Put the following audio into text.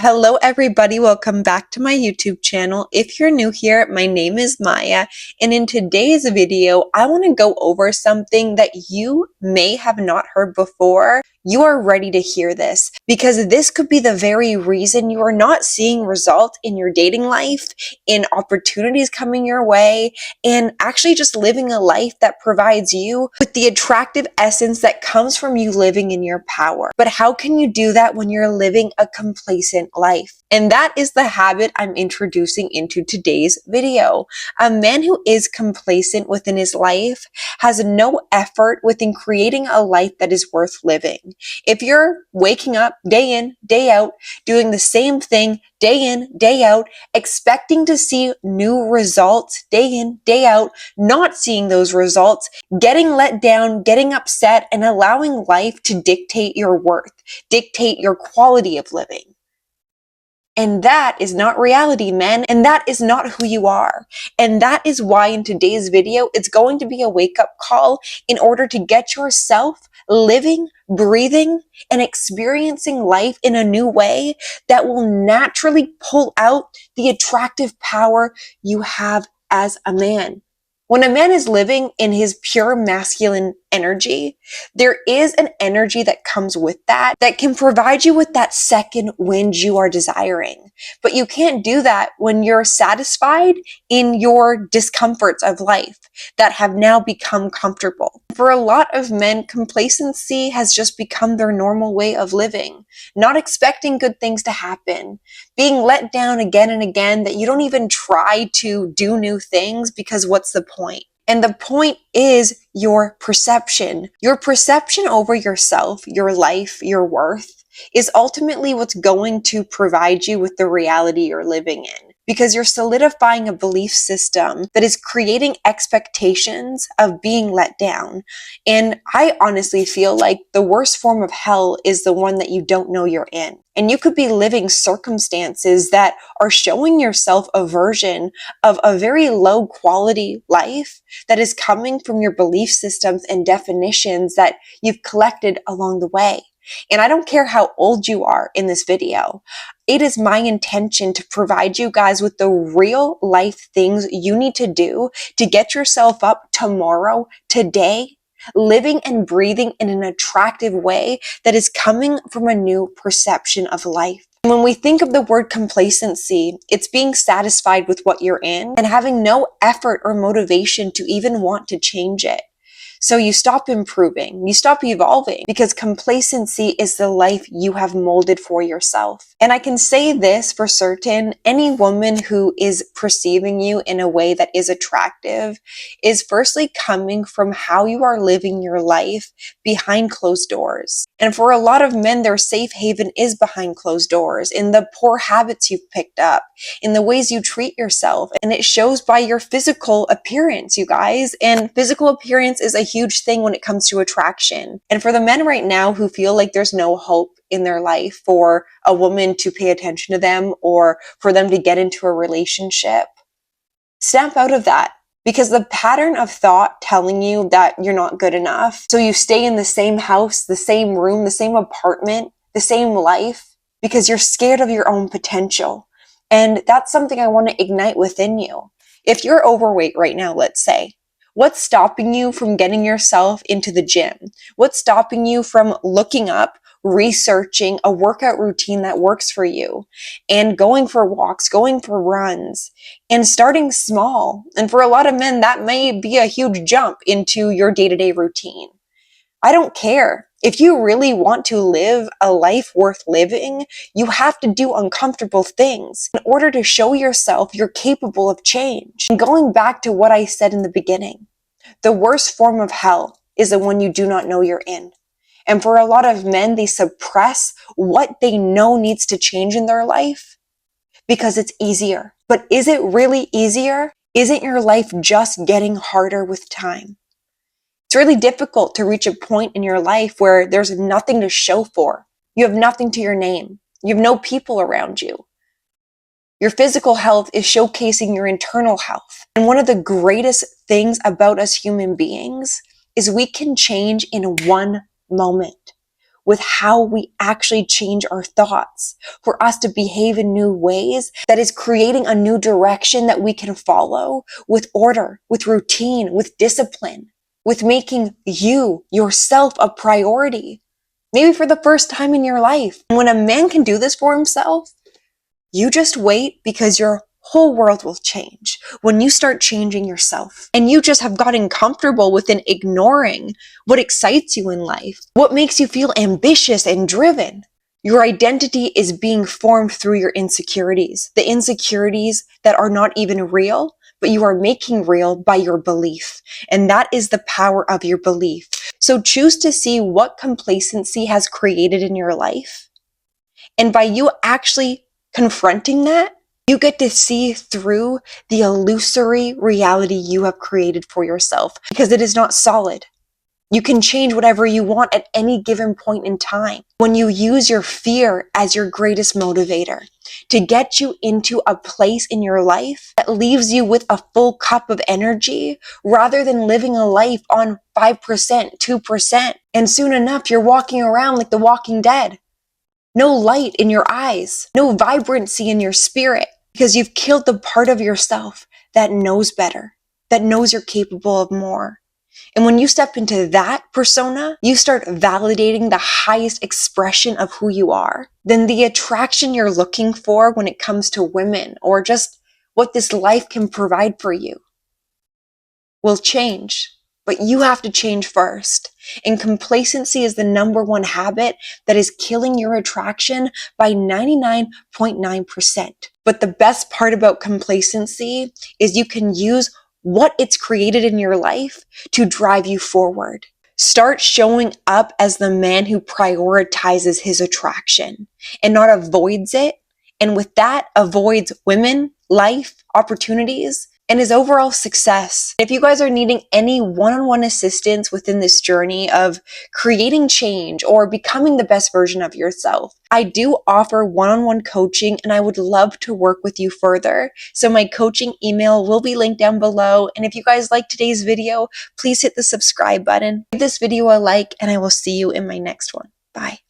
Hello everybody, welcome back to my YouTube channel. If you're new here, my name is Maya, and in today's video, I want to go over something that you may have not heard before. You are ready to hear this because this could be the very reason you are not seeing results in your dating life, in opportunities coming your way, and actually just living a life that provides you with the attractive essence that comes from you living in your power. But how can you do that when you're living a complacent life? And that is the habit I'm introducing into today's video. A man who is complacent within his life has no effort within creating a life that is worth living. If you're waking up day in, day out, doing the same thing day in, day out, expecting to see new results day in, day out, not seeing those results, getting let down, getting upset, and allowing life to dictate your worth, dictate your quality of living. And that is not reality, men. And that is not who you are. And that is why in today's video, it's going to be a wake-up call in order to get yourself living, breathing, and experiencing life in a new way that will naturally pull out the attractive power you have as a man. When a man is living in his pure masculine energy, there is an energy that comes with that can provide you with that second wind you are desiring. But you can't do that when you're satisfied in your discomforts of life that have now become comfortable. For a lot of men, complacency has just become their normal way of living, not expecting good things to happen, being let down again and again that you don't even try to do new things because what's the point? And the point is your perception. Your perception over yourself, your life, your worth is ultimately what's going to provide you with the reality you're living in. Because you're solidifying a belief system that is creating expectations of being let down. And I honestly feel like the worst form of hell is the one that you don't know you're in. And you could be living circumstances that are showing yourself a version of a very low quality life that is coming from your belief systems and definitions that you've collected along the way. And I don't care how old you are in this video. It is my intention to provide you guys with the real life things you need to do to get yourself up tomorrow, today, living and breathing in an attractive way that is coming from a new perception of life. When we think of the word complacency, it's being satisfied with what you're in and having no effort or motivation to even want to change it. So you stop improving, you stop evolving because complacency is the life you have molded for yourself. And I can say this for certain, any woman who is perceiving you in a way that is attractive is firstly coming from how you are living your life behind closed doors. And for a lot of men, their safe haven is behind closed doors, in the poor habits you've picked up, in the ways you treat yourself. And it shows by your physical appearance, you guys. And physical appearance is a huge thing when it comes to attraction. And for the men right now who feel like there's no hope in their life for a woman to pay attention to them or for them to get into a relationship, snap out of that. Because the pattern of thought telling you that you're not good enough, so you stay in the same house, the same room, the same apartment, the same life, because you're scared of your own potential. And that's something I want to ignite within you. If you're overweight right now, let's say, what's stopping you from getting yourself into the gym? What's stopping you from looking up, researching a workout routine that works for you and going for walks, going for runs and starting small? And for a lot of men, that may be a huge jump into your day-to-day routine. I don't care. If you really want to live a life worth living, you have to do uncomfortable things in order to show yourself you're capable of change. And going back to what I said in the beginning, the worst form of hell is the one you do not know you're in. And for a lot of men, they suppress what they know needs to change in their life because it's easier. But is it really easier? Isn't your life just getting harder with time? It's really difficult to reach a point in your life where there's nothing to show for. You have nothing to your name. You have no people around you. Your physical health is showcasing your internal health. And one of the greatest things about us human beings is we can change in one moment. with how we actually change our thoughts, for us to behave in new ways that is creating a new direction that we can follow with order, with routine, with discipline, with making you, yourself, a priority. Maybe for the first time in your life. And when a man can do this for himself, you just wait, because your whole world will change when you start changing yourself. And you just have gotten comfortable within ignoring what excites you in life, what makes you feel ambitious and driven. Your identity is being formed through your insecurities, the insecurities that are not even real, but you are making real by your belief. And that is the power of your belief. So choose to see what complacency has created in your life. And by you actually confronting that, you get to see through the illusory reality you have created for yourself, because it is not solid. You can change whatever you want at any given point in time when you use your fear as your greatest motivator to get you into a place in your life that leaves you with a full cup of energy, rather than living a life on 5%, 2%. And soon enough, you're walking around like the Walking Dead. No light in your eyes, no vibrancy in your spirit, because you've killed the part of yourself that knows better, that knows you're capable of more. And when you step into that persona, you start validating the highest expression of who you are. Then the attraction you're looking for when it comes to women, or just what this life can provide for you, will change. But you have to change first. And complacency is the number one habit that is killing your attraction by 99.9%. But the best part about complacency is you can use what it's created in your life to drive you forward. Start showing up as the man who prioritizes his attraction and not avoids it. And with that, avoids women, life, opportunities, and his overall success. If you guys are needing any one-on-one assistance within this journey of creating change or becoming the best version of yourself, I do offer one-on-one coaching, and I would love to work with you further. So my coaching email will be linked down below. And if you guys like today's video, please hit the subscribe button, give this video a like, and I will see you in my next one. Bye.